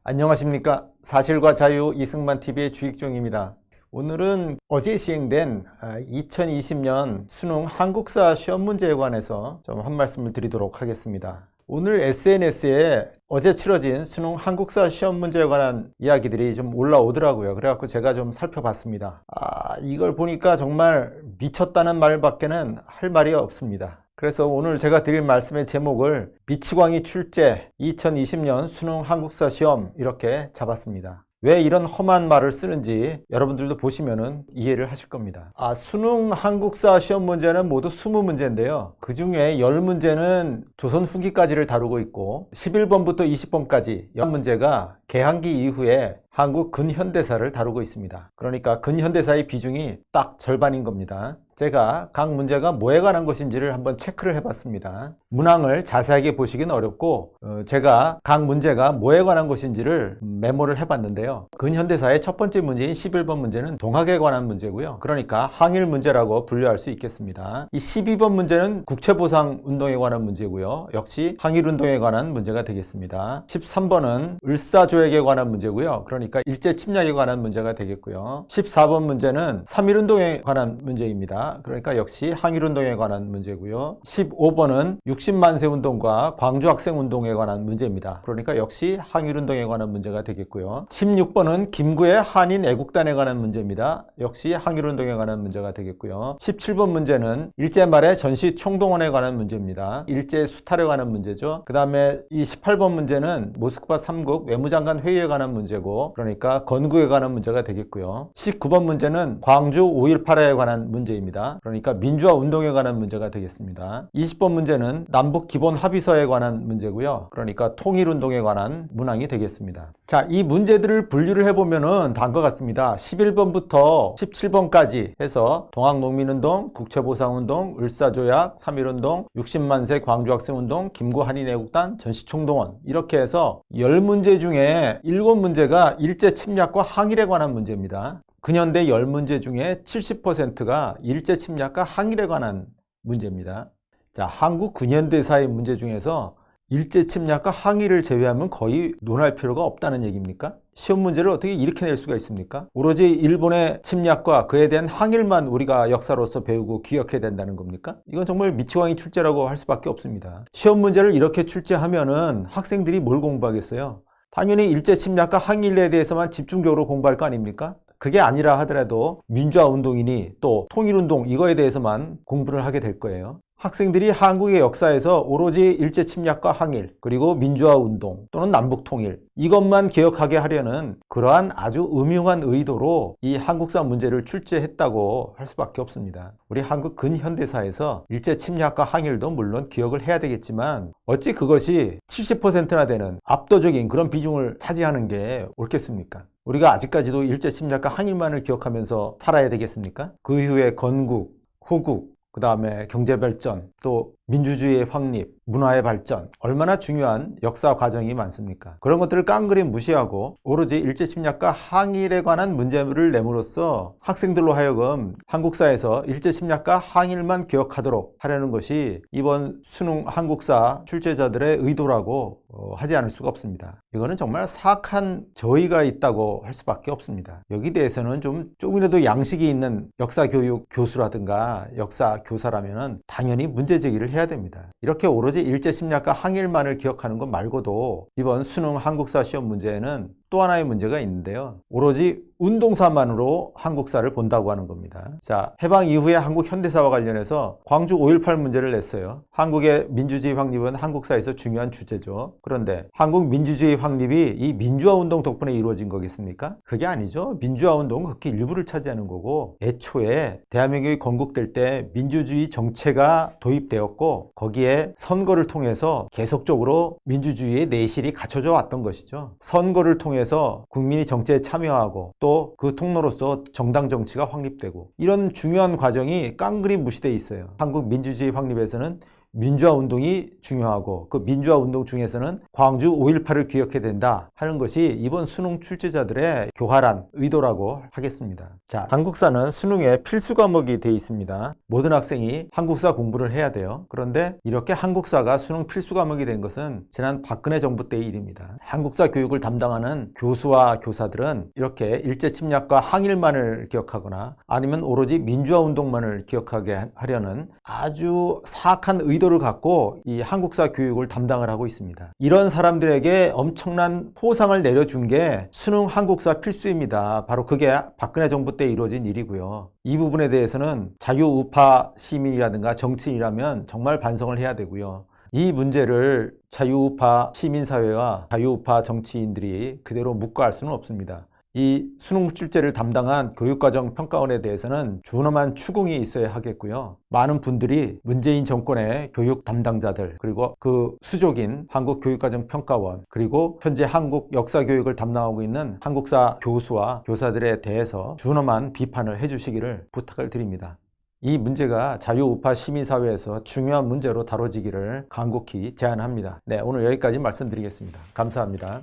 안녕하십니까. 사실과 자유 이승만TV의 주익종입니다. 오늘은 어제 시행된 2020년 수능 한국사 시험 문제에 관해서 좀 한 말씀을 드리도록 하겠습니다. 오늘 SNS에 어제 치러진 수능 한국사 시험 문제에 관한 이야기들이 좀 올라오더라고요. 그래갖고 제가 좀 살펴봤습니다. 이걸 보니까 정말 미쳤다는 말밖에는 할 말이 없습니다. 그래서 오늘 제가 드릴 말씀의 제목을 미치광이 출제 2020년 수능 한국사 시험 이렇게 잡았습니다. 왜 이런 험한 말을 쓰는지 여러분들도 보시면은 이해를 하실 겁니다. 수능 한국사 시험 문제는 모두 20문제인데요. 그 중에 10문제는 조선 후기까지를 다루고 있고 11번부터 20번까지 10문제가 개항기 이후에 한국 근현대사를 다루고 있습니다. 그러니까 근현대사의 비중이 딱 절반인 겁니다. 제가 각 문제가 뭐에 관한 것인지를 한번 체크를 해봤습니다. 문항을 자세하게 보시기는 어렵고 제가 각 문제가 뭐에 관한 것인지를 메모를 해봤는데요. 근현대사의 첫 번째 문제인 11번 문제는 동학에 관한 문제고요. 그러니까 항일 문제라고 분류할 수 있겠습니다. 이 12번 문제는 국채보상 운동에 관한 문제고요. 역시 항일 운동에 관한 문제가 되겠습니다. 13번은 을사조약에 관한 문제고요. 그러니까 일제 침략에 관한 문제가 되겠고요. 14번 문제는 3.1운동에 관한 문제입니다. 그러니까 역시 항일운동에 관한 문제고요. 15번은 60만세 운동과 광주학생운동에 관한 문제입니다. 그러니까 역시 항일운동에 관한 문제가 되겠고요. 16번은 김구의 한인 애국단에 관한 문제입니다. 역시 항일운동에 관한 문제가 되겠고요. 17번 문제는 일제 말의 전시 총동원에 관한 문제입니다. 일제 수탈에 관한 문제죠. 그 다음에 이 18번 문제는 모스크바 3국 외무장관 회의에 관한 문제고, 그러니까 건국에 관한 문제가 되겠고요. 19번 문제는 광주 5.18에 관한 문제입니다. 그러니까 민주화 운동에 관한 문제가 되겠습니다. 20번 문제는 남북 기본 합의서에 관한 문제고요. 그러니까 통일운동에 관한 문항이 되겠습니다. 자, 이 문제들을 분류를 해보면은 다음과 같습니다. 11번부터 17번까지 해서 동학농민운동, 국채보상운동, 을사조약, 3.1운동, 60만세 광주학생운동, 김구 한인애국단, 전시총동원, 이렇게 해서 10문제 중에 7문제가 일제 침략과 항일에 관한 문제입니다. 근현대 10문제 중에 70%가 일제 침략과 항일에 관한 문제입니다. 자, 한국 근현대사의 문제 중에서 일제 침략과 항일을 제외하면 거의 논할 필요가 없다는 얘기입니까? 시험 문제를 어떻게 이렇게 낼 수가 있습니까? 오로지 일본의 침략과 그에 대한 항일만 우리가 역사로서 배우고 기억해야 된다는 겁니까? 이건 정말 미치광이 출제라고 할 수밖에 없습니다. 시험 문제를 이렇게 출제하면은 학생들이 뭘 공부하겠어요? 당연히 일제 침략과 항일에 대해서만 집중적으로 공부할 거 아닙니까? 그게 아니라 하더라도 민주화 운동이니 또 통일운동 이거에 대해서만 공부를 하게 될 거예요. 학생들이 한국의 역사에서 오로지 일제 침략과 항일, 그리고 민주화 운동 또는 남북 통일 이것만 기억하게 하려는 그러한 아주 음흉한 의도로 이 한국사 문제를 출제했다고 할 수밖에 없습니다. 우리 한국 근현대사에서 일제 침략과 항일도 물론 기억을 해야 되겠지만 어찌 그것이 70%나 되는 압도적인 그런 비중을 차지하는 게 옳겠습니까? 우리가 아직까지도 일제 침략과 항일만을 기억하면서 살아야 되겠습니까? 그 이후에 건국, 호국, 그 다음에 경제발전, 또 민주주의의 확립, 문화의 발전, 얼마나 중요한 역사 과정이 많습니까? 그런 것들을 깡그리 무시하고 오로지 일제 침략과 항일에 관한 문제를 내므로써 학생들로 하여금 한국사에서 일제 침략과 항일만 기억하도록 하려는 것이 이번 수능 한국사 출제자들의 의도라고 하지 않을 수가 없습니다. 이거는 정말 사악한 저의가 있다고 할 수밖에 없습니다. 여기 대해서는 조금이라도 양식이 있는 역사교육 교수라든가 역사 교사라면 당연히 문제 제기를 해야 됩니다. 이렇게 오로지 일제 침략과 항일만을 기억하는 것 말고도 이번 수능 한국사 시험 문제에는 또 하나의 문제가 있는데요. 오로지 운동사만으로 한국사를 본다고 하는 겁니다. 자, 해방 이후에 한국 현대사와 관련해서 광주 5.18 문제를 냈어요. 한국의 민주주의 확립은 한국사에서 중요한 주제죠. 그런데 한국 민주주의 확립이 이 민주화 운동 덕분에 이루어진 거겠습니까? 그게 아니죠. 민주화 운동은 극히 일부를 차지하는 거고, 애초에 대한민국이 건국될 때 민주주의 정체가 도입되었고 거기에 선거를 통해서 계속적으로 민주주의의 내실이 갖춰져 왔던 것이죠. 선거를 통해서 국민이 정치에 참여하고 또 그 통로로서 정당 정치가 확립되고, 이런 중요한 과정이 깡그리 무시되어 있어요. 한국 민주주의 확립에서는 민주화 운동이 중요하고 그 민주화 운동 중에서는 광주 5.18을 기억해야 된다 하는 것이 이번 수능 출제자들의 교활한 의도라고 하겠습니다. 자, 한국사는 수능에 필수 과목이 되어 있습니다. 모든 학생이 한국사 공부를 해야 돼요. 그런데 이렇게 한국사가 수능 필수 과목이 된 것은 지난 박근혜 정부 때의 일입니다. 한국사 교육을 담당하는 교수와 교사들은 이렇게 일제침략과 항일만을 기억하거나 아니면 오로지 민주화 운동만을 기억하게 하려는 아주 사악한 의도를 갖고 이 한국사 교육을 담당을 하고 있습니다. 이런 사람들에게 엄청난 포상을 내려준 게 수능 한국사 필수입니다. 바로 그게 박근혜 정부 때 이루어진 일이고요. 이 부분에 대해서는 자유우파 시민이라든가 정치인이라면 정말 반성을 해야 되고요. 이 문제를 자유우파 시민사회와 자유우파 정치인들이 그대로 묵과할 수는 없습니다. 이 수능 출제를 담당한 교육과정 평가원에 대해서는 준엄한 추궁이 있어야 하겠고요. 많은 분들이 문재인 정권의 교육 담당자들 그리고 그 수족인 한국교육과정평가원 그리고 현재 한국 역사교육을 담당하고 있는 한국사 교수와 교사들에 대해서 준엄한 비판을 해주시기를 부탁을 드립니다. 이 문제가 자유우파 시민사회에서 중요한 문제로 다뤄지기를 간곡히 제안합니다. 네, 오늘 여기까지 말씀드리겠습니다. 감사합니다.